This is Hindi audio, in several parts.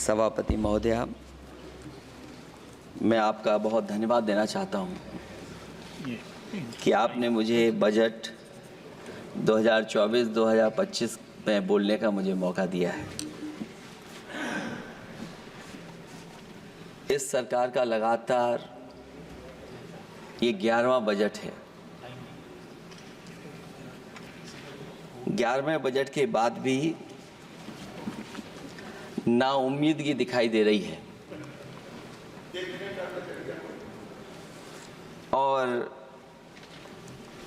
सभापति महोदया, मैं आपका बहुत धन्यवाद देना चाहता हूं कि आपने मुझे बजट 2024-2025 में बोलने का मुझे मौका दिया है। इस सरकार का लगातार ये 11वां बजट है। 11वें बजट के बाद भी नाउम्मीदगी दिखाई दे रही है और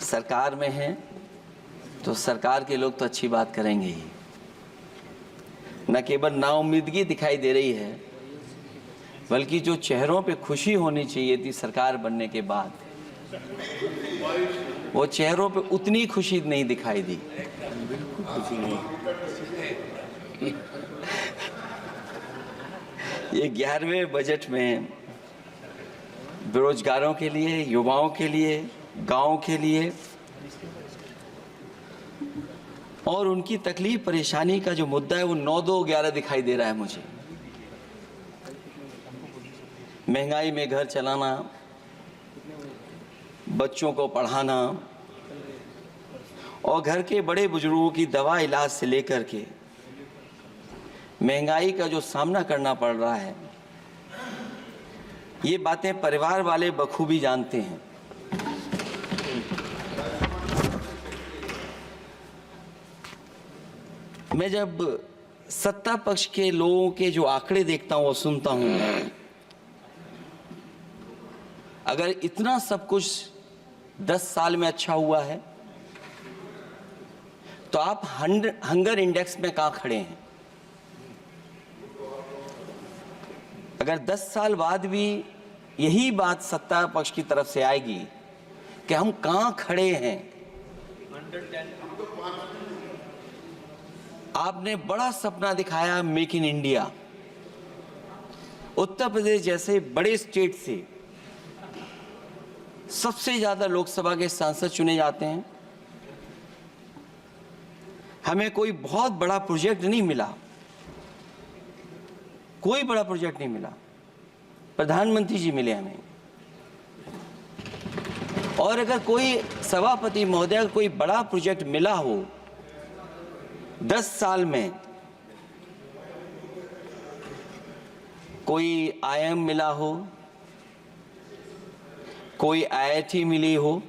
सरकार में हैं तो सरकार के लोग तो अच्छी बात करेंगे ही। न केवल नाउम्मीदगी दिखाई दे रही है बल्कि जो चेहरों पे खुशी होनी चाहिए थी सरकार बनने के बाद, वो चेहरों पे उतनी खुशी नहीं दिखाई दी। ये 11वें बजट में बेरोजगारों के लिए, युवाओं के लिए, गांव के लिए और उनकी तकलीफ परेशानी का जो मुद्दा है वो 9-2-11 दिखाई दे रहा है मुझे। महंगाई में घर चलाना, बच्चों को पढ़ाना और घर के बड़े बुजुर्गों की दवा इलाज से लेकर के महंगाई का जो सामना करना पड़ रहा है, ये बातें परिवार वाले बखूबी जानते हैं। मैं जब सत्ता पक्ष के लोगों के जो आंकड़े देखता हूं और सुनता हूं, अगर इतना सब कुछ 10 साल में अच्छा हुआ है तो आप हंगर इंडेक्स में कहां खड़े हैं? अगर 10 साल बाद भी यही बात सत्ता पक्ष की तरफ से आएगी कि हम कहां खड़े हैं। आपने बड़ा सपना दिखाया make in India. Uttar Pradesh जैसे बड़े स्टेट से सबसे ज्यादा लोकसभा के सांसद चुने जाते हैं। हमें कोई बहुत बड़ा प्रोजेक्ट नहीं मिला, कोई बड़ा प्रोजेक्ट नहीं मिला। प्रधानमंत्री जी मिले हमें। और अगर कोई सभापति महोदय कोई बड़ा प्रोजेक्ट मिला हो 10 साल में, कोई आईआईएम मिला हो, कोई आईआईटी मिली हो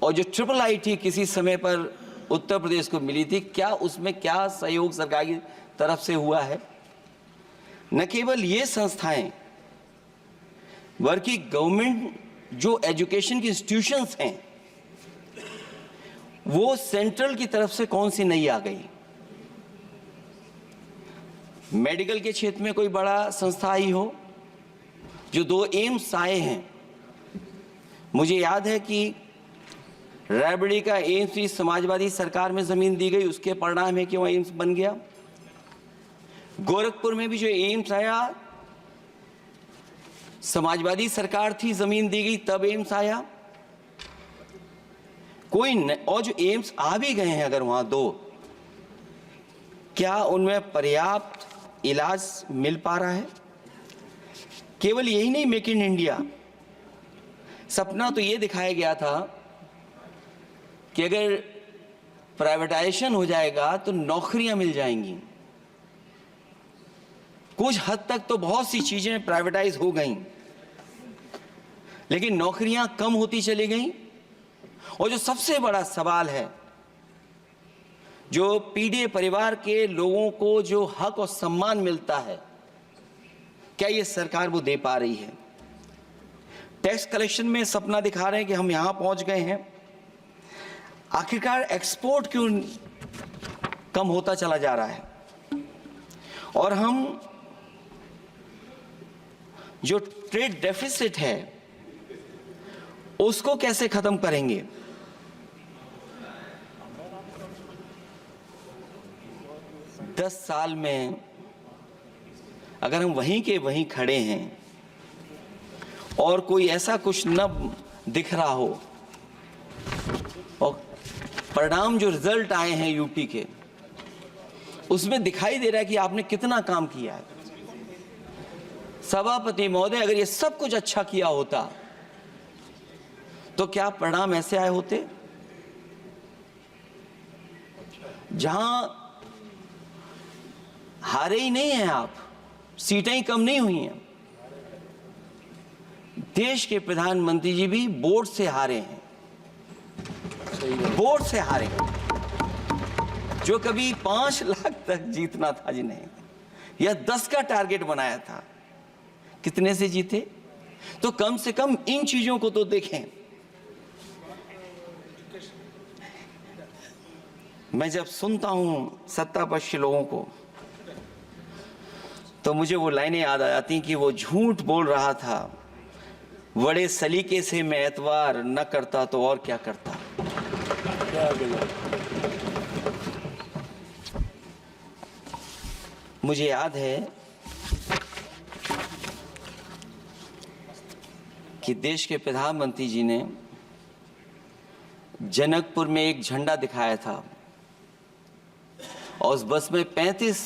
और जो ट्रिपल आईटी किसी समय पर उत्तर प्रदेश को मिली थी, क्या उसमें क्या सहयोग सरकार की तरफ से हुआ है? न केवल ये संस्थाएं बल्कि गवर्नमेंट जो एजुकेशन की इंस्टीट्यूशंस हैं वो सेंट्रल की तरफ से कौन सी नई आ गई? मेडिकल के क्षेत्र में कोई बड़ा संस्था आई हो? जो 2 एम्स आए हैं, मुझे याद है कि रायबरेली का एम्स भी समाजवादी सरकार में जमीन दी गई, उसके परिणाम है कि वह एम्स बन गया। गोरखपुर में भी जो एम्स आया, समाजवादी सरकार थी, जमीन दी गई, तब एम्स आया। और जो एम्स आ भी गए हैं अगर वहां 2, क्या उनमें पर्याप्त इलाज मिल पा रहा है? केवल यही नहीं, मेक इन इंडिया सपना तो ये दिखाया गया था कि अगर प्राइवेटाइजेशन हो जाएगा तो नौकरियां मिल जाएंगी। कुछ हद तक तो बहुत सी चीजें प्राइवेटाइज हो गईं, लेकिन नौकरियां कम होती चली गईं। और जो सबसे बड़ा सवाल है, जो पीड़ित परिवार के लोगों को जो हक और सम्मान मिलता है, क्या ये सरकार वो दे पा रही है? टैक्स कलेक्शन में सपना दिखा रहे हैं कि हम यहां पहुंच गए हैं, आखिरकार एक्सपोर्ट क्यों कम होता चला जा रहा है? और हम जो ट्रेड डेफिसिट है उसको कैसे खत्म करेंगे? दस साल में अगर हम वहीं के वहीं खड़े हैं और कोई ऐसा कुछ न दिख रहा हो और परिणाम जो रिजल्ट आए हैं यूपी के, उसमें दिखाई दे रहा है कि आपने कितना काम किया है। सभापति महोदय, अगर ये सब कुछ अच्छा किया होता तो क्या परिणाम ऐसे आए होते? जहां हारे ही नहीं हैं आप, सीटें ही कम नहीं हुई हैं। देश के प्रधानमंत्री जी भी वोट से हारे हैं, वोट से हारे हैं। जो कभी 5 लाख तक जीतना था जिन्हें, या 10 का टारगेट बनाया था, कितने से जीते? तो कम से कम इन चीजों को तो देखें। मैं जब सुनता हूं सत्तापक्ष लोगों को तो मुझे वो लाइनें याद आ जाती कि वो झूठ बोल रहा था, बड़े सलीके से मैं एतवार न करता तो और क्या करता। मुझे याद है कि देश के प्रधानमंत्री जी ने जनकपुर में एक झंडा दिखाया था और उस बस में 35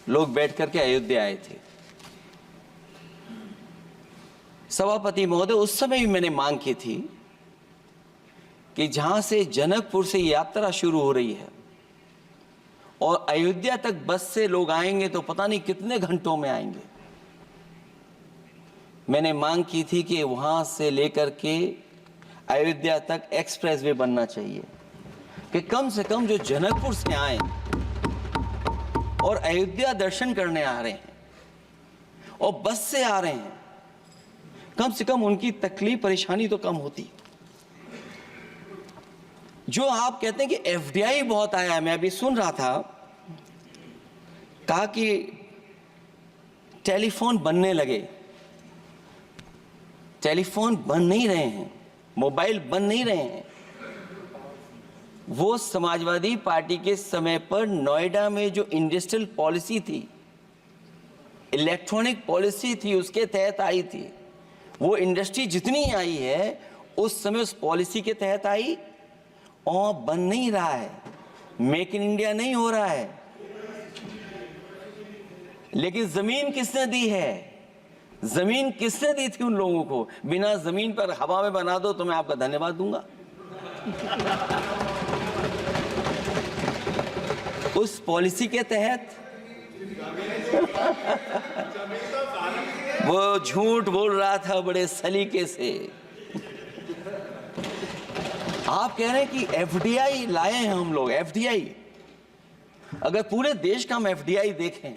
लोग बैठ करके अयोध्या आए थे। सभापति महोदय, उस समय भी मैंने मांग की थी कि जहां से जनकपुर से यात्रा शुरू हो रही है और अयोध्या तक बस से लोग आएंगे तो पता नहीं कितने घंटों में आएंगे। मैंने मांग की थी कि वहां से लेकर के अयोध्या तक एक्सप्रेसवे बनना चाहिए कि कम से कम जो जनकपुर से आए और अयोध्या दर्शन करने आ रहे हैं और बस से आ रहे हैं, कम से कम उनकी तकलीफ परेशानी तो कम होती। जो आप कहते हैं कि एफडीआई बहुत आया है, मैं अभी सुन रहा था, कहा कि टेलीफोन बनने लगे। टेलीफोन बन नहीं रहे हैं, मोबाइल बन नहीं रहे हैं। वो समाजवादी पार्टी के समय पर नोएडा में जो इंडस्ट्रियल पॉलिसी थी, इलेक्ट्रॉनिक पॉलिसी थी, उसके तहत आई थी। वो इंडस्ट्री जितनी आई है उस समय उस पॉलिसी के तहत आई और बन नहीं रहा है, मेक इन इंडिया नहीं हो रहा है। लेकिन जमीन किसने दी है? जमीन किसने दी थी उन लोगों को? बिना जमीन पर हवा में बना दो तो मैं आपका धन्यवाद दूंगा। उस पॉलिसी के तहत वो झूठ बोल रहा था बड़े सलीके से। आप कह रहे हैं कि एफडीआई लाए हैं हम लोग। एफडीआई, अगर पूरे देश का हम एफडीआई देखें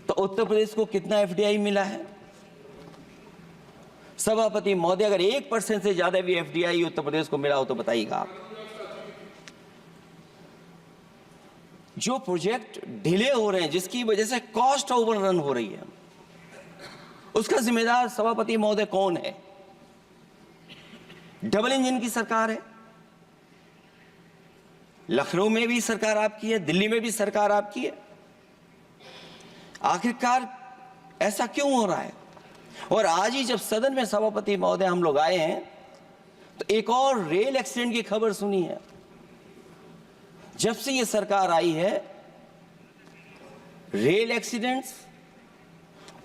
तो उत्तर प्रदेश को कितना एफडीआई मिला है? सभापति महोदय, अगर 1% से ज्यादा भी एफडीआई उत्तर प्रदेश को मिला हो तो बताइएगा आप। जो प्रोजेक्ट डिले हो रहे हैं, जिसकी वजह से कॉस्ट ओवररन हो रही है, उसका जिम्मेदार सभापति महोदय कौन है? डबल इंजन की सरकार है। लखनऊ में भी सरकार आपकी है, दिल्ली में भी सरकार आपकी है। आखिरकार ऐसा क्यों हो रहा है? और आज ही जब सदन में सभापति महोदय हम लोग आए हैं तो एक और रेल एक्सीडेंट की खबर सुनी है। जब से ये सरकार आई है, रेल एक्सीडेंट्स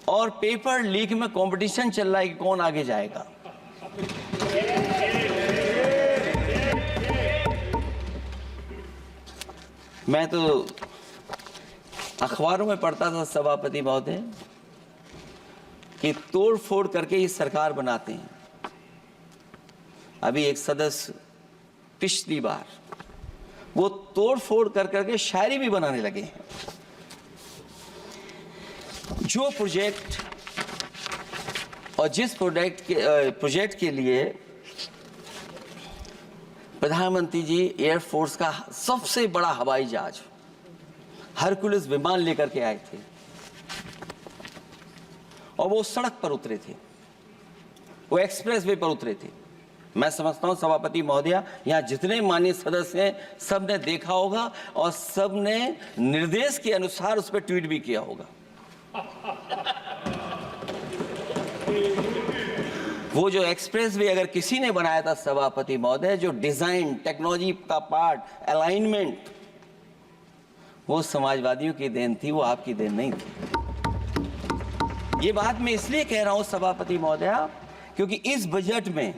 और पेपर लीक में कंपटीशन चल रहा है कि कौन आगे जाएगा। मैं तो अखबारों में पढ़ता था सभापति महोदय कि तोड़ फोड़ करके ये सरकार बनाते हैं। अभी एक सदस्य पिछली बार वो तोड़ फोड़ कर करके शायरी भी बनाने लगे हैं। जो प्रोजेक्ट और जिस प्रोजेक्ट के लिए प्रधानमंत्री जी एयरफोर्स का सबसे बड़ा हवाई जहाज हरकुलिस विमान लेकर के आए थे और वो सड़क पर उतरे थे, वो एक्सप्रेसवे पर उतरे थे। मैं समझता हूं सभापति महोदय, यहां जितने माननीय सदस्य हैं सब ने देखा होगा और सब ने निर्देश के अनुसार उस पर ट्वीट भी किया होगा। वो जो एक्सप्रेसवे अगर किसी ने बनाया था सभापति महोदय, जो डिजाइन, टेक्नोलॉजी का पार्ट, अलाइनमेंट, वो समाजवादियों की देन थी, वो आपकी देन नहीं थी। ये बात मैं इसलिए कह रहा हूं सभापति महोदया, क्योंकि इस बजट में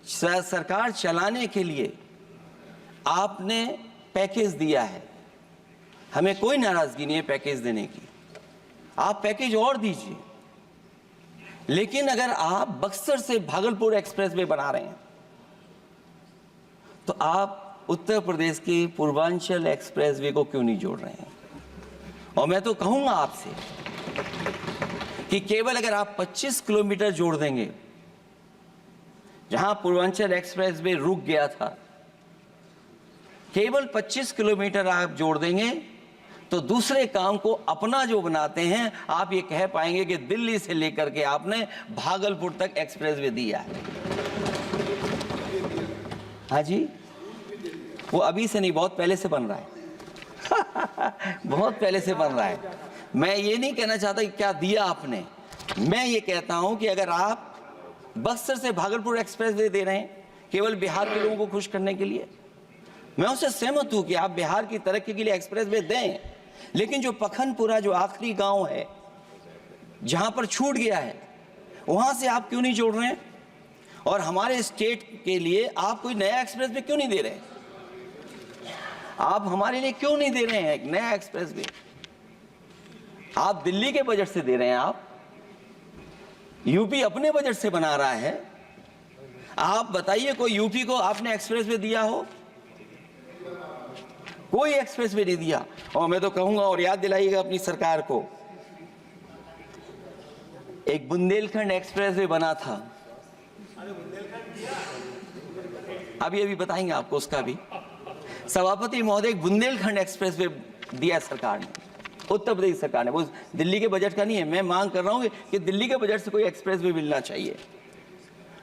सरकार चलाने के लिए आपने पैकेज दिया है। हमें कोई नाराजगी नहीं है पैकेज देने की, आप पैकेज और दीजिए। लेकिन अगर आप बक्सर से भागलपुर एक्सप्रेसवे बना रहे हैं तो आप उत्तर प्रदेश की पूर्वांचल एक्सप्रेसवे को क्यों नहीं जोड़ रहे हैं? और मैं तो कहूंगा आपसे कि केवल अगर आप 25 किलोमीटर जोड़ देंगे, जहां पूर्वांचल एक्सप्रेसवे रुक गया था, केवल 25 किलोमीटर आप जोड़ देंगे तो दूसरे काम को अपना जो बनाते हैं, आप ये कह पाएंगे कि दिल्ली से लेकर के आपने भागलपुर तक एक्सप्रेसवे दिया है। हाँ जी, वो अभी से नहीं, बहुत पहले से बन रहा है। बहुत पहले से बन रहा है। मैं ये नहीं कहना चाहता कि क्या दिया आपने, मैं ये कहता हूं कि अगर आप बक्सर से भागलपुर एक्सप्रेसवे दे रहे हैं केवल बिहार के लोगों को खुश करने के लिए, मैं उससे सहमत हूं कि आप बिहार की तरक्की के लिए एक्सप्रेसवे दें, लेकिन जो पखनपुरा जो आखिरी गांव है जहां पर छूट गया है, वहां से आप क्यों नहीं जोड़ रहे हैं? और हमारे स्टेट के लिए आप कोई नया एक्सप्रेसवे क्यों नहीं दे रहे हैं? आप हमारे लिए क्यों नहीं दे रहे हैं एक नया एक्सप्रेसवे? आप दिल्ली के बजट से दे रहे हैं, आप यूपी अपने बजट से बना रहा है। आप बताइए कोई यूपी को आपने एक्सप्रेसवे दिया हो? कोई एक्सप्रेसवे नहीं दिया। और मैं तो कहूंगा, और याद दिलाइएगा अपनी सरकार को, एक बुंदेलखंड एक्सप्रेसवे बना था, अभी बताएंगे आपको उसका भी। सभापति महोदय, एक बुंदेलखंड एक्सप्रेसवे दिया सरकार ने, उत्तर प्रदेश सरकार ने, वो दिल्ली के बजट का नहीं है। मैं मांग कर रहा हूं कि दिल्ली के बजट से कोई एक्सप्रेसवे मिलना चाहिए।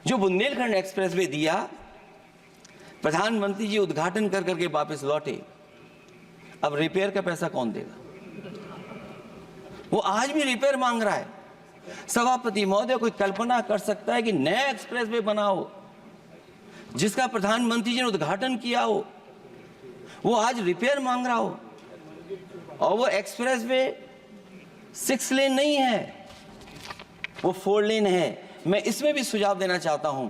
जो बुंदेलखंड एक्सप्रेसवे दिया, प्रधानमंत्री जी उद्घाटन कर करके वापस लौटे। अब रिपेयर का पैसा कौन देगा? वो आज भी रिपेयर मांग रहा है। सभापति महोदय, कोई कल्पना कर सकता है कि नया एक्सप्रेसवे बना हो जिसका प्रधानमंत्री जी ने उद्घाटन किया हो, वो आज रिपेयर मांग रहा हो? और वो एक्सप्रेसवे 6 लेन नहीं है, वो 4 लेन है। मैं इसमें भी सुझाव देना चाहता हूं,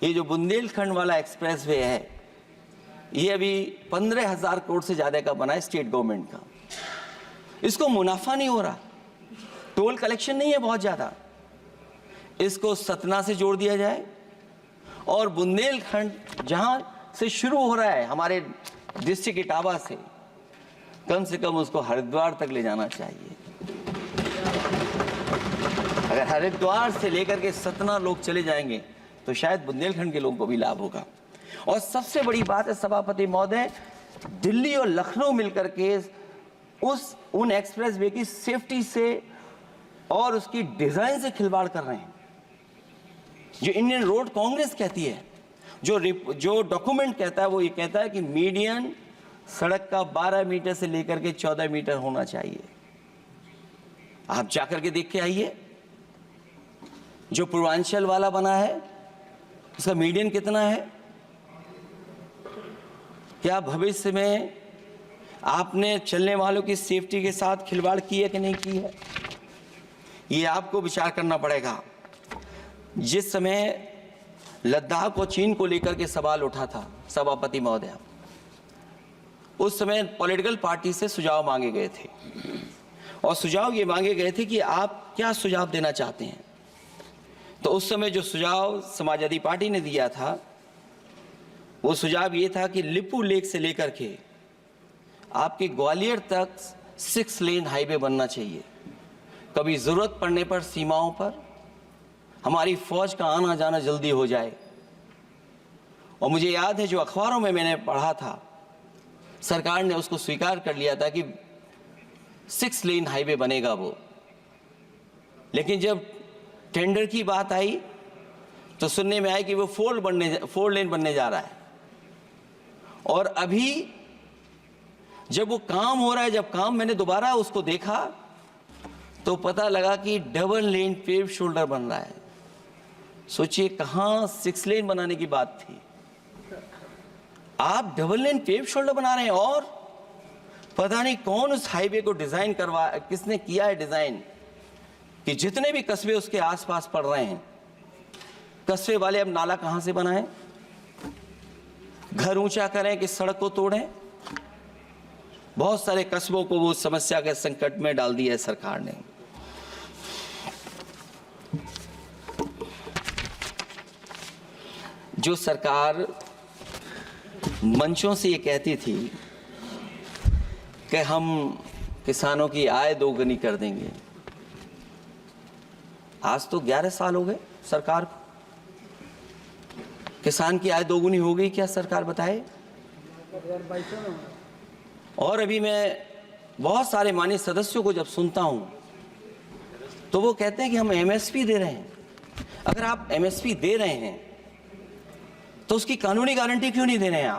ये जो बुंदेलखंड वाला एक्सप्रेसवे है, ये अभी 15,000 करोड़ से ज्यादा का बना है स्टेट गवर्नमेंट का। इसको मुनाफा नहीं हो रहा, टोल कलेक्शन नहीं है बहुत ज्यादा। इसको सतना से जोड़ दिया जाए और बुंदेलखंड जहां से शुरू हो रहा है हमारे डिस्ट्रिक्ट इटावा से, कम से कम उसको हरिद्वार तक ले जाना चाहिए। अगर हरिद्वार से लेकर के सतना लोग चले जाएंगे तो शायद बुंदेलखंड के लोगों को भी लाभ होगा। और सबसे बड़ी बात है सभापति महोदय, दिल्ली और लखनऊ मिलकर के उन एक्सप्रेसवे की सेफ्टी से और उसकी डिजाइन से खिलवाड़ कर रहे हैं। जो इंडियन रोड कांग्रेस कहती है, जो डॉक्यूमेंट कहता है, वो ये कहता है कि मीडियन सड़क का 12 मीटर से लेकर के 14 मीटर होना चाहिए। आप जाकर के देख के आइए, जो पूर्वांचल वाला बना है उसका मीडियन कितना है? क्या भविष्य में आपने चलने वालों की सेफ्टी के साथ खिलवाड़ की है कि नहीं की है? ये आपको विचार करना पड़ेगा। जिस समय लद्दाख और चीन को लेकर के सवाल उठा था सभापति महोदय, उस समय पॉलिटिकल पार्टी से सुझाव मांगे गए थे और सुझाव ये मांगे गए थे कि आप क्या सुझाव देना चाहते हैं। तो उस समय जो सुझाव समाजवादी पार्टी ने दिया था, वो सुझाव ये था कि लिपू लेक से लेकर के आपके ग्वालियर तक 6 लेन हाईवे बनना चाहिए। कभी जरूरत पड़ने पर सीमाओं पर हमारी फौज का आना जाना जल्दी हो जाए। और मुझे याद है, जो अखबारों में मैंने पढ़ा था, सरकार ने उसको स्वीकार कर लिया था कि 6 लेन हाईवे बनेगा वो। लेकिन जब टेंडर की बात आई तो सुनने में आया कि वो 4 लेन बनने जा रहा है। और अभी जब वो काम हो रहा है, जब काम मैंने दोबारा उसको देखा तो पता लगा कि डबल लेन पेव शोल्डर बन रहा है। सोचिए, कहां 6 लेन बनाने की बात थी, आप डबल लेन पेव शोल्डर बना रहे हैं। और पता नहीं कौन उस हाईवे को डिजाइन किसने किया है डिजाइन कि जितने भी कस्बे उसके आसपास पड़ रहे हैं, कस्बे वाले अब नाला कहां से बनाएं, घर ऊंचा करें कि सड़क को तोड़ें। बहुत सारे कस्बों को वो समस्या के संकट में डाल दिया है सरकार ने। जो सरकार मंचों से ये कहती थी कि हम किसानों की आय दोगुनी कर देंगे, आज तो 11 साल हो गए सरकार को। किसान की आय दोगुनी हो गई क्या सरकार बताए? और अभी मैं बहुत सारे माननीय सदस्यों को जब सुनता हूं तो वो कहते हैं कि हम एमएसपी दे रहे हैं। अगर आप एमएसपी दे रहे हैं तो उसकी कानूनी गारंटी क्यों नहीं दे रहे हैं?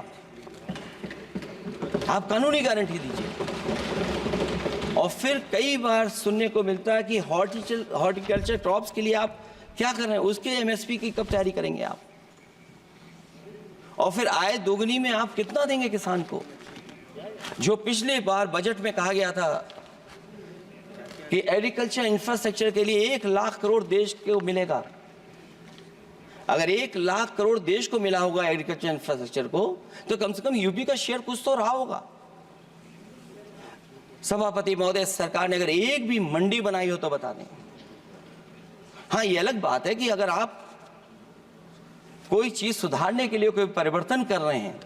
आप कानूनी गारंटी दीजिए। और फिर कई बार सुनने को मिलता है कि हॉर्टिकल्चर क्रॉप्स के लिए आप क्या कर रहे हैं, उसके एमएसपी की कब तैयारी करेंगे आप? और फिर आय दोगुनी में आप कितना देंगे किसान को? जो पिछले बार बजट में कहा गया था कि एग्रीकल्चर इंफ्रास्ट्रक्चर के लिए 1 लाख करोड़ देश को मिलेगा। अगर 1 लाख करोड़ देश को मिला होगा एग्रीकल्चर इंफ्रास्ट्रक्चर को, तो कम से कम यूपी का शेयर कुछ तो रहा होगा। सभापति महोदय, सरकार ने अगर एक भी मंडी बनाई हो तो बता दें। हाँ, ये अलग बात है कि अगर आप कोई चीज सुधारने के लिए कोई परिवर्तन कर रहे हैं,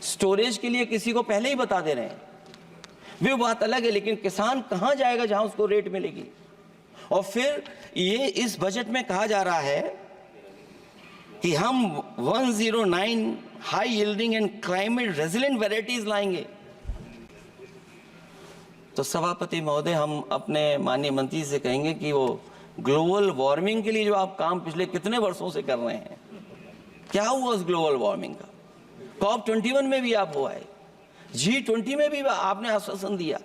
स्टोरेज के लिए किसी को पहले ही बता दे रहे हैं, वो बात अलग है। लेकिन किसान कहां जाएगा जहां उसको रेट मिलेगी? और फिर ये इस बजट में कहा जा रहा है कि हम 109 high yielding and climate resilient varieties लाएंगे। तो सभापति महोदय, हम अपने माननीय मंत्री से कहेंगे कि वो ग्लोबल वार्मिंग के लिए जो आप काम पिछले कितने वर्षों से कर रहे हैं, क्या हुआ उस ग्लोबल वार्मिंग का? COP21 में भी आप हुआ है, G20 में भी आपने आश्वासन दिया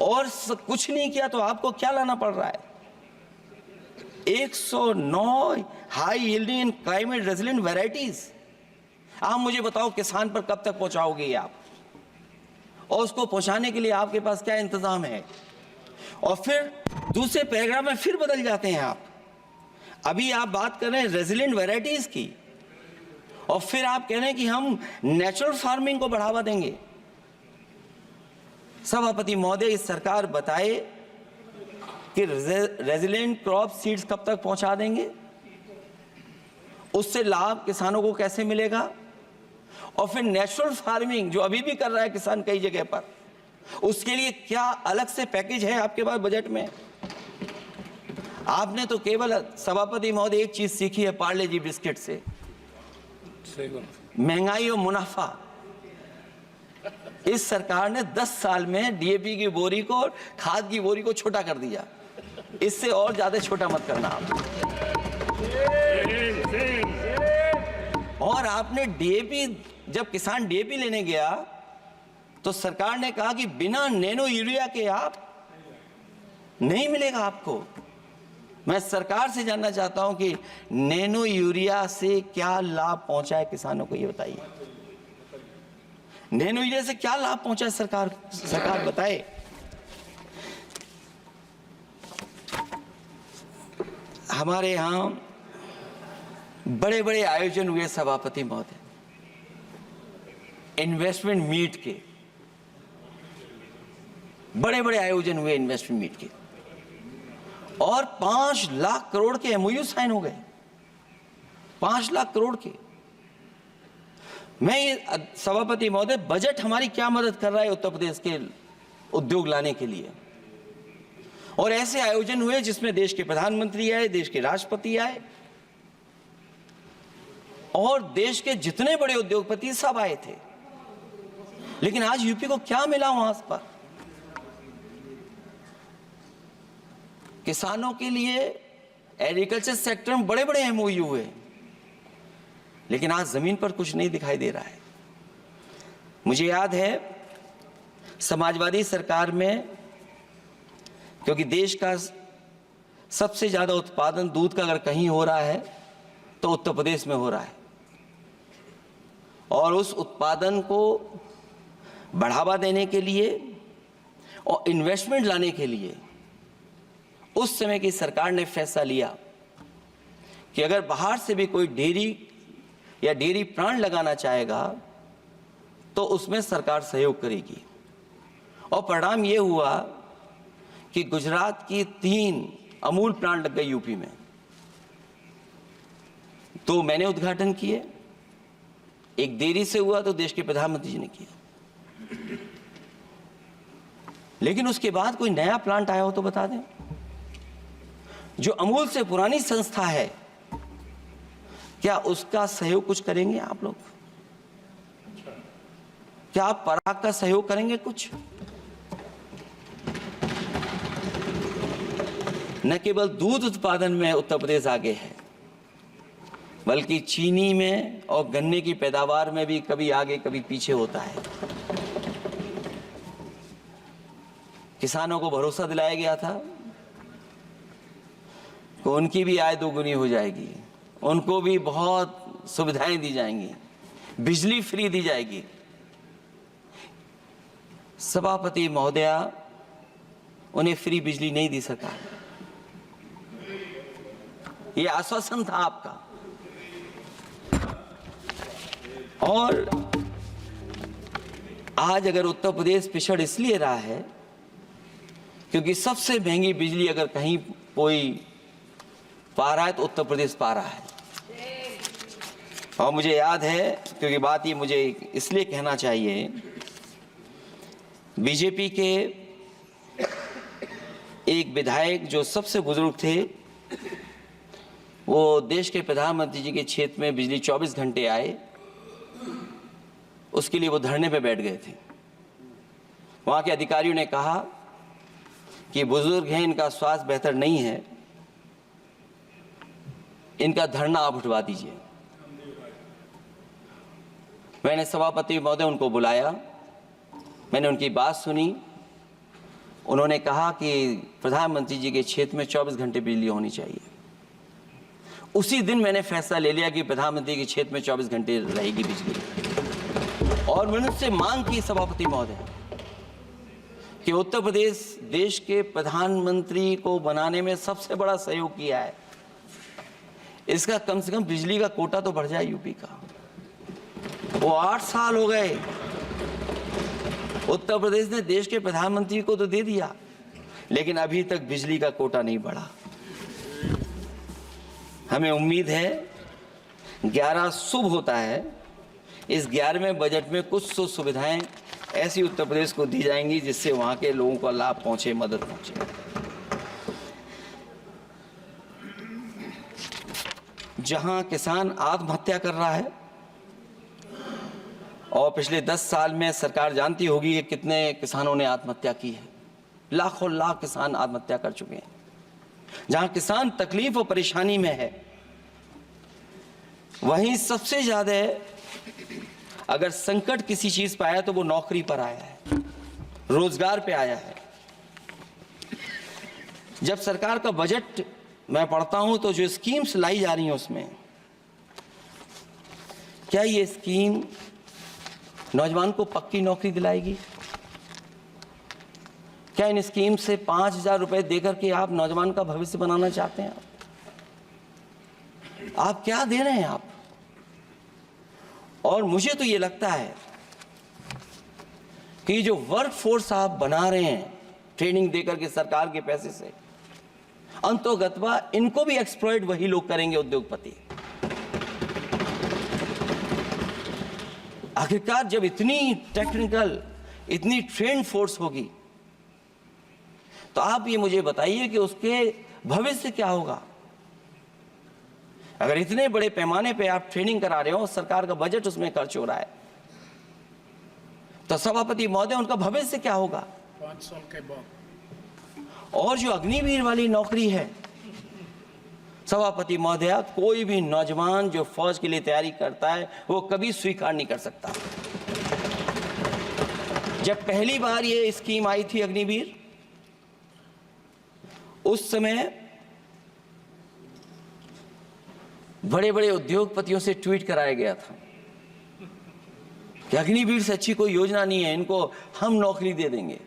और कुछ नहीं किया, तो आपको क्या लाना पड़ रहा है? 109 high yielding and climate resilient varieties. आप मुझे बताओ किसान पर कब तक पहुंचाओगे आप, और उसको पहुंचाने के लिए आपके पास क्या इंतजाम है? और फिर दूसरे पैराग्राफ में फिर बदल जाते हैं आप। अभी आप बात कर रहे हैं रेजिलिएंट वैरायटीज की, और फिर आप कह रहे हैं कि हम नेचुरल फार्मिंग को बढ़ावा देंगे। सभापति महोदय, इस सरकार बताए कि रेजिलिएंट क्रॉप सीड्स कब तक पहुंचा देंगे, उससे लाभ किसानों को कैसे मिलेगा? और फिर नेचुरल फार्मिंग जो अभी भी कर रहा है किसान कई जगह पर, उसके लिए क्या अलग से पैकेज है आपके पास बजट में? आपने तो केवल सभापति महोदय एक चीज सीखी है पार्ले जी बिस्किट से, महंगाई और मुनाफा। इस सरकार ने 10 साल में डीएपी की बोरी को और खाद की बोरी को छोटा कर दिया। इससे और ज्यादा छोटा मत करना आप। और आपने डीएपी, जब किसान डीएपी लेने गया तो सरकार ने कहा कि बिना नैनो यूरिया के आप नहीं मिलेगा आपको। मैं सरकार से जानना चाहता हूं कि नैनो यूरिया से क्या लाभ पहुंचा है किसानों को, ये बताइए। नैनो यूरिया से क्या लाभ पहुंचा है सरकार बताए। हमारे यहां बड़े बड़े आयोजन हुए सभापति महोदय, इन्वेस्टमेंट मीट के बड़े बड़े आयोजन हुए इन्वेस्टमेंट मीट के, और 5 लाख करोड़ के एमओयू साइन हो गए। 5 लाख करोड़ के। मैं ये सभापति महोदय, बजट हमारी क्या मदद कर रहा है उत्तर प्रदेश के उद्योग लाने के लिए? और ऐसे आयोजन हुए जिसमें देश के प्रधानमंत्री आए, देश के राष्ट्रपति आए, और देश के जितने बड़े उद्योगपति सब आए थे। लेकिन आज यूपी को क्या मिला वहां पर? किसानों के लिए एग्रीकल्चर सेक्टर में बड़े बड़े एमओयू हुए, लेकिन आज जमीन पर कुछ नहीं दिखाई दे रहा है। मुझे याद है समाजवादी सरकार में, क्योंकि देश का सबसे ज्यादा उत्पादन दूध का अगर कहीं हो रहा है तो उत्तर प्रदेश में हो रहा है, और उस उत्पादन को बढ़ावा देने के लिए और इन्वेस्टमेंट लाने के लिए उस समय की सरकार ने फैसला लिया कि अगर बाहर से भी कोई डेयरी या डेयरी प्लांट लगाना चाहेगा तो उसमें सरकार सहयोग करेगी। और परिणाम ये हुआ कि गुजरात की 3 अमूल प्लांट लग गए यूपी में। तो मैंने उद्घाटन किए, एक डेयरी से हुआ तो देश के प्रधानमंत्री जी ने किया। लेकिन उसके बाद कोई नया प्लांट आया हो तो बता दें। जो अमूल से पुरानी संस्था है, क्या उसका सहयोग कुछ करेंगे आप लोग? क्या आप पराग का सहयोग करेंगे कुछ? न केवल दूध उत्पादन में उत्तर प्रदेश आगे है, बल्कि चीनी में और गन्ने की पैदावार में भी कभी आगे कभी पीछे होता है। किसानों को भरोसा दिलाया गया था कि उनकी भी आय दोगुनी हो जाएगी, उनको भी बहुत सुविधाएं दी जाएंगी, बिजली फ्री दी जाएगी। सभापति महोदया उन्हें फ्री बिजली नहीं दी सका। ये आश्वासन था आपका। और आज अगर उत्तर प्रदेश पिछड़ इसलिए रहा है क्योंकि सबसे महंगी बिजली अगर कहीं कोई पा रहा है तो उत्तर प्रदेश पा रहा है। और मुझे याद है, क्योंकि बात ये मुझे इसलिए कहना चाहिए, बीजेपी के एक विधायक जो सबसे बुजुर्ग थे, वो देश के प्रधानमंत्री जी के क्षेत्र में बिजली 24 घंटे आए, उसके लिए वो धरने पे बैठ गए थे। वहां के अधिकारियों ने कहा कि बुजुर्ग हैं, इनका स्वास्थ्य बेहतर नहीं है, इनका धरना आप उठवा दीजिए। मैंने सभापति महोदय उनको बुलाया, मैंने उनकी बात सुनी। उन्होंने कहा कि प्रधानमंत्री जी के क्षेत्र में 24 घंटे बिजली होनी चाहिए। उसी दिन मैंने फैसला ले लिया कि प्रधानमंत्री के क्षेत्र में 24 घंटे रहेगी बिजली। और मैंने उससे मांग की सभापति महोदय कि उत्तर प्रदेश देश के प्रधानमंत्री को बनाने में सबसे बड़ा सहयोग किया है, इसका कम से कम बिजली का कोटा तो बढ़ जाए यूपी का। वो 8 साल हो गए, उत्तर प्रदेश ने देश के प्रधानमंत्री को तो दे दिया, लेकिन अभी तक बिजली का कोटा नहीं बढ़ा। हमें उम्मीद है 11 शुभ होता है, इस 11वें बजट में कुछ सुविधाएं ऐसी उत्तर प्रदेश को दी जाएंगी जिससे वहां के लोगों को लाभ पहुंचे, मदद पहुंचे। जहां किसान आत्महत्या कर रहा है, और पिछले 10 साल में सरकार जानती होगी कि कितने किसानों ने आत्महत्या की है, लाखों लाख किसान आत्महत्या कर चुके हैं। जहां किसान तकलीफ और परेशानी में है, वहीं सबसे ज्यादा अगर संकट किसी चीज पर आया तो वो नौकरी पर आया है, रोजगार पे आया है। जब सरकार का बजट मैं पढ़ता हूं तो जो स्कीम्स लाई जा रही हैं उसमें, क्या ये स्कीम नौजवान को पक्की नौकरी दिलाएगी? क्या इन स्कीम से 5,000 रुपए देकर के आप नौजवान का भविष्य बनाना चाहते हैं? आप क्या दे रहे हैं आप? और मुझे तो ये लगता है कि जो वर्क फोर्स आप बना रहे हैं ट्रेनिंग देकर के सरकार के पैसे से, अंतोगत्वा इनको भी एक्सप्लॉइट वही लोग करेंगे, उद्योगपति। आखिरकार जब इतनी टेक्निकल, इतनी ट्रेन फोर्स होगी, तो आप ये मुझे बताइए कि उसके भविष्य क्या होगा। अगर इतने बड़े पैमाने पे आप ट्रेनिंग करा रहे हो, सरकार का बजट उसमें खर्च हो रहा है, तो सभापति महोदय उनका भविष्य क्या होगा 5 साल के बाद? और जो अग्निवीर वाली नौकरी है, सभापति महोदय, कोई भी नौजवान जो फौज के लिए तैयारी करता है वो कभी स्वीकार नहीं कर सकता। जब पहली बार ये स्कीम आई थी अग्निवीर, उस समय बड़े बड़े उद्योगपतियों से ट्वीट कराया गया था कि अग्निवीर से अच्छी कोई योजना नहीं है, इनको हम नौकरी दे देंगे,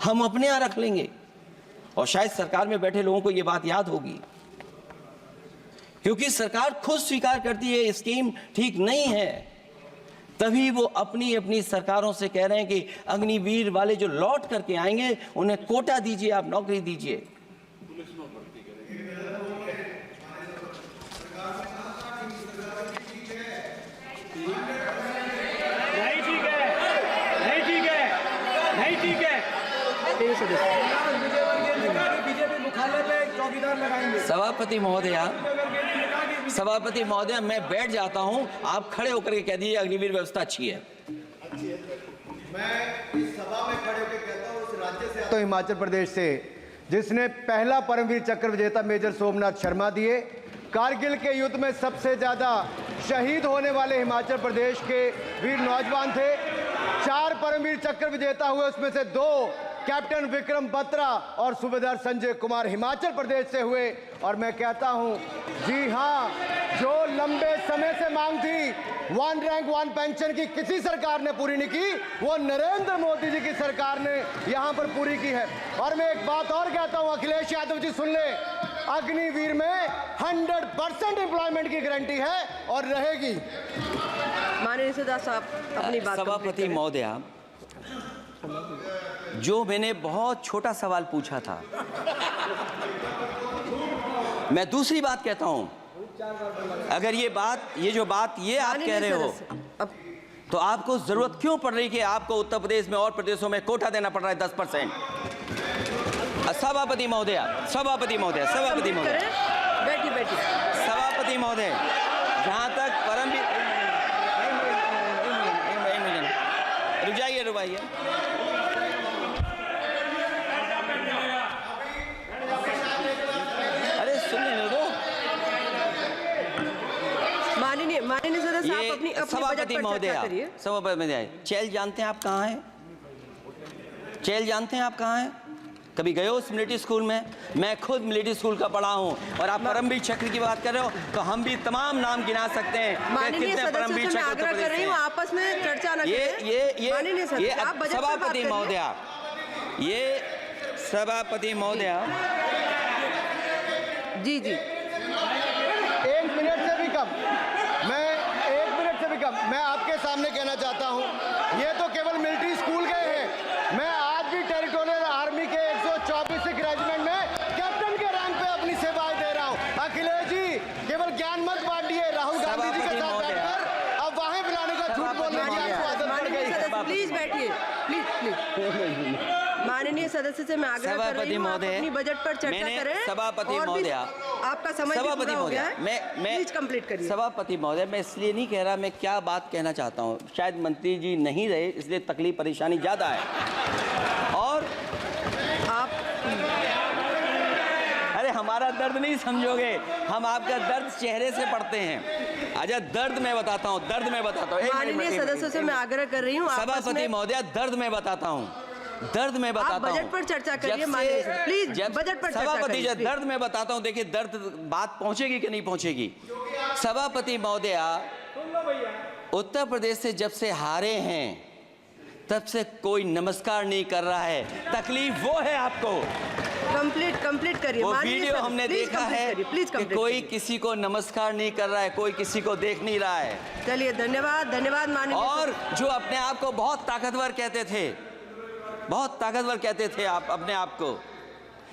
हम अपने यहाँ रख लेंगे। और शायद सरकार में बैठे लोगों को ये बात याद होगी, क्योंकि सरकार खुद स्वीकार करती है स्कीम ठीक नहीं है, तभी वो अपनी अपनी सरकारों से कह रहे हैं कि अग्निवीर वाले जो लौट करके आएंगे उन्हें कोटा दीजिए, आप नौकरी दीजिए। सभापति महोदय, मैं बैठ जाता हूं, आप खड़े होकर के कह दीजिए अग्निवीर व्यवस्था अच्छी है। मैं इस सभा में खड़े होकर कहता हूं, उस राज्य से आता हूं, हिमाचल प्रदेश से, जिसने पहला परमवीर चक्र विजेता मेजर सोमनाथ शर्मा दिए। कारगिल के युद्ध में सबसे ज्यादा शहीद होने वाले हिमाचल प्रदेश के वीर नौजवान थे। 4 परमवीर चक्र विजेता हुए, उसमें से 2 कैप्टन विक्रम बत्रा और सूबेदार संजय कुमार हिमाचल प्रदेश से हुए। और मैं कहता हूं, जी हां, जो लंबे समय से मांग थी 1 रैंक 1 पेंशन की, किसी सरकार ने पूरी नहीं की, वो नरेंद्र मोदी जी की सरकार ने यहां पर पूरी की है। और मैं एक बात और कहता हूं, अखिलेश यादव जी सुन ले, अग्निवीर में 100% एम्प्लॉयमेंट की गारंटी है और रहेगी। माननीय सदा साहब अपनी बात। सभापति महोदय, जो मैंने बहुत छोटा सवाल पूछा था, मैं दूसरी बात कहता हूं, अगर ये जो बात आप कह रहे हो, तो आपको जरूरत क्यों पड़ रही कि आपको उत्तर प्रदेश में और प्रदेशों में कोटा देना पड़ रहा है 10%? सभापति महोदय, सभापति महोदय, सभापति महोदय, बैठिए। सभापति महोदय, जहां तक परमवीर, रुक जाइए, अरे सुन लेने दो। माननीय सदा साहब अपनी सभापति महोदय, सभापति महोदय, चैल जानते हैं आप कहाँ हैं? चैल जानते हैं आप कहाँ हैं? कभी गए हो उस मिलिट्री स्कूल में? मैं खुद मिलिट्री स्कूल का पढ़ा हूँ। और आप परमवीर चक्र की बात कर रहे हो, तो हम भी तमाम नाम गिना सकते हैं। माननीय सदस्यों से मैं आग्रह कर रही हूँ, आपस में चर्चा न करें। ये सभापति महोदय, ये सभापति महोदय, जी 1 मिनट से भी कम, मैं आपके सामने कहना चाहता हूं, ये तो केवल मिलिट्री स्कूल गए हैं। मैं आज भी टेरिटोरियल आर्मी के 124 रेजिमेंट में कैप्टन के रैंक पे अपनी सेवाएं दे रहा हूं। अखिलेश जी, केवल ज्ञान मत बांटिए। राहुल गांधी जी के साथ बैठकर अब वहां बुलाने का झूठ बोलने की आपको आदत पड़ गई। प्लीज बैठिए, प्लीज। माननीय सदस्य से मैं आग्रह कर रही हूं, आप अपनी बजट पर चर्चा करें। सभापति महोदय, आपका समय पूरा हो गया है, मैं प्लीज कंप्लीट करिए। सभापति महोदय, मैं इसलिए नहीं कह रहा, मैं क्या बात कहना चाहता हूँ, शायद मंत्री जी नहीं रहे इसलिए तकलीफ परेशानी ज्यादा है। और आप, अरे हमारा दर्द नहीं समझोगे, हम आपका दर्द चेहरे से पढ़ते हैं। अच्छा, दर्द मैं बताता हूँ, माननीय सदस्यों से मैं आग्रह कर रही हूँ, सभापति महोदय, दर्द मैं बताता हूँ, बजट पर चर्चा करिए। प्लीज बजट पर सभापति, जब दर्द में बताता हूं, देखिए दर्द बात पहुंचेगी कि नहीं पहुंचेगी। सभापति महोदय, उत्तर प्रदेश से जब से हारे हैं तब से कोई नमस्कार नहीं कर रहा है। तकलीफ वो है आपको। कंप्लीट करिए। वो वीडियो हमने देखा है कि कोई किसी को नमस्कार नहीं कर रहा है, कोई किसी को देख नहीं रहा है। चलिए, धन्यवाद माननीय। और जो अपने आप को बहुत ताकतवर कहते थे, बहुत ताकतवर कहते थे आप अपने आप को,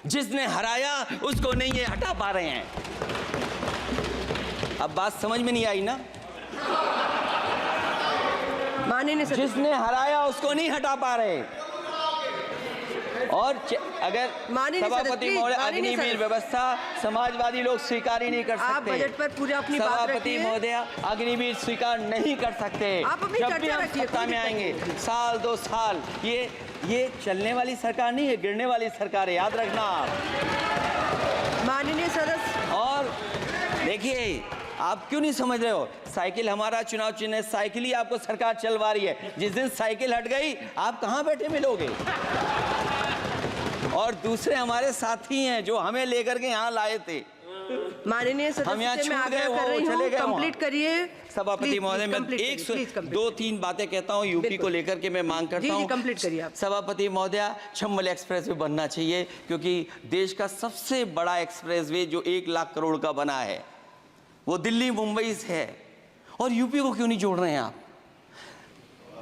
जिसने हराया उसको नहीं ये हटा पा रहे हैं। अब बात समझ में नहीं आई ना? माननीय जिसने हराया उसको नहीं हटा पा रहे। और अगर सभापति महोदय, अग्निवीर व्यवस्था समाजवादी लोग स्वीकार ही नहीं कर सकते। आप बजट पर पूरी अपनी बात रखिए। सभापति महोदय, अग्निवीर स्वीकार नहीं कर सकते। आप अपनी जब भी हम सत्ता में आएंगे, साल 2 साल, ये चलने वाली सरकार नहीं है, गिरने वाली सरकार है, याद रखना आप। माननीय सदस्य, और देखिए, आप क्यों नहीं समझ रहे हो? साइकिल हमारा चुनाव चिन्ह है, साइकिल ही आपको सरकार चलवा रही है। जिस दिन साइकिल हट गई, आप कहां बैठे मिलोगे? और दूसरे हमारे साथी हैं जो हमें लेकर के यहां लाए थे। माननीय हम यहाँ सदस्य मैं छूट गए, आग्रह वो कर रही चले हूँ, गए कंप्लीट वहाँ। करिए। सभापति Please, महोदय, please, मैं complete करिए, please, complete। 2-3 बातें कहता हूँ यूपी को बिल्कुल। लेकर के मैं मांग करता जी, हूँ। complete करिए आप। सभापति महोदय, चंबल एक्सप्रेस वे बनना चाहिए, क्योंकि देश का सबसे बड़ा एक्सप्रेस वे जो 1 लाख करोड़ का बना है वो दिल्ली मुंबई से है, और यूपी को क्यों नहीं जोड़ रहे हैं आप?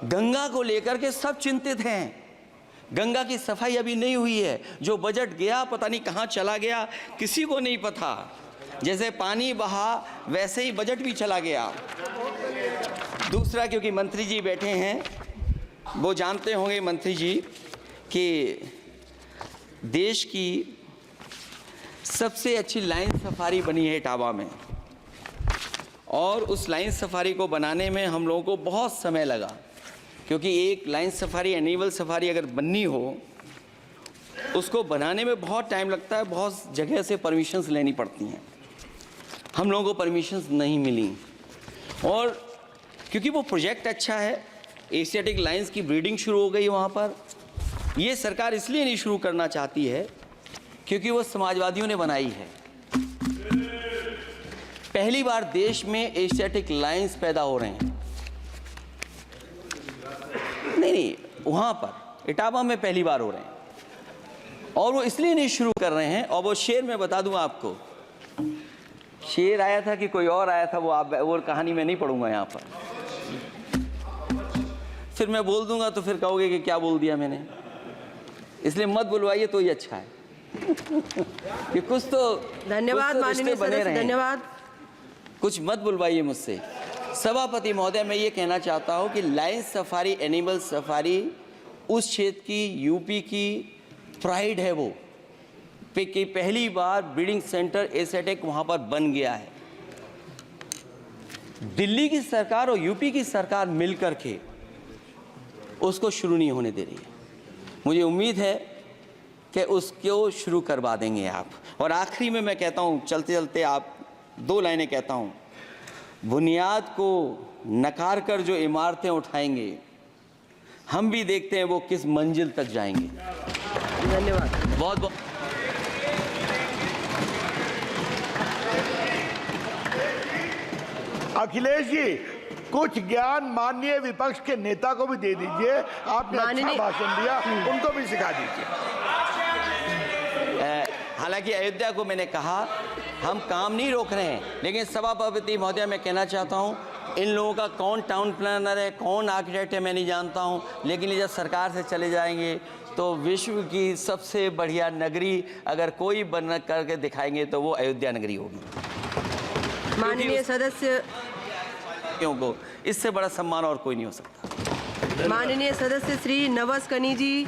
गंगा को लेकर के सब चिंतित हैं। गंगा की सफाई अभी नहीं हुई है। जो बजट गया पता नहीं कहाँ चला गया, किसी को नहीं पता। जैसे पानी बहा वैसे ही बजट भी चला गया। दूसरा, क्योंकि मंत्री जी बैठे हैं, वो जानते होंगे मंत्री जी कि देश की सबसे अच्छी लाइन सफारी बनी है इटावा में, और उस लाइन सफारी को बनाने में हम लोगों को बहुत समय लगा, क्योंकि एक लाइन सफारी, एनिमल सफारी अगर बननी हो उसको बनाने में बहुत टाइम लगता है, बहुत जगह से परमिशंस लेनी पड़ती हैं। हम लोगों को परमिशंस नहीं मिली, और क्योंकि वो प्रोजेक्ट अच्छा है, एशियाटिक लाइन्स की ब्रीडिंग शुरू हो गई वहाँ पर। ये सरकार इसलिए नहीं शुरू करना चाहती है क्योंकि वो समाजवादियों ने बनाई है। पहली बार देश में एशियाटिक लाइन्स पैदा हो रहे हैं। नहीं, वहाँ पर इटावा में पहली बार हो रहे हैं, और वो इसलिए नहीं शुरू कर रहे हैं। और वो शेर मैं बता दूं आपको, शेर आया था कि कोई और आया था, वो कहानी मैं नहीं पढ़ूंगा यहाँ पर, फिर मैं बोल दूंगा तो फिर कहोगे कि क्या बोल दिया मैंने, इसलिए मत बुलवाइए तो ही अच्छा है। कि कुछ तो धन्यवाद माननीय सदस्य, धन्यवाद। कुछ मत बुलवाइए मुझसे। सभापति महोदय, मैं ये कहना चाहता हूँ कि लाइन सफारी, एनिमल सफारी उस क्षेत्र की, यूपी की प्राइड है वो, कि पहली बार ब्रीडिंग सेंटर एशियाटिक वहाँ पर बन गया है। दिल्ली की सरकार और यूपी की सरकार मिलकर के उसको शुरू नहीं होने दे रही है। मुझे उम्मीद है कि उसको शुरू करवा देंगे आप। और आखिरी में मैं कहता हूँ, चलते चलते आप 2 लाइनें कहता हूँ, बुनियाद को नकार कर जो इमारतें उठाएंगे, हम भी देखते हैं वो किस मंजिल तक जाएंगे। धन्यवाद। बहुत बहुत अखिलेश जी, कुछ ज्ञान माननीय विपक्ष के नेता को भी दे दीजिए। आपने अच्छा भाषण दिया, उनको भी सिखा दीजिए। हालांकि अयोध्या को मैंने कहा हम काम नहीं रोक रहे हैं, लेकिन सभापति महोदय मैं कहना चाहता हूं, इन लोगों का कौन टाउन प्लानर है, कौन आर्किटेक्ट है, मैं नहीं जानता हूं, लेकिन ये जब सरकार से चले जाएंगे तो विश्व की सबसे बढ़िया नगरी अगर कोई बन करके दिखाएंगे तो वो अयोध्या नगरी होगी। माननीय सदस्य, को इससे बड़ा सम्मान और कोई नहीं हो सकता। माननीय सदस्य श्री नवस कनी जी।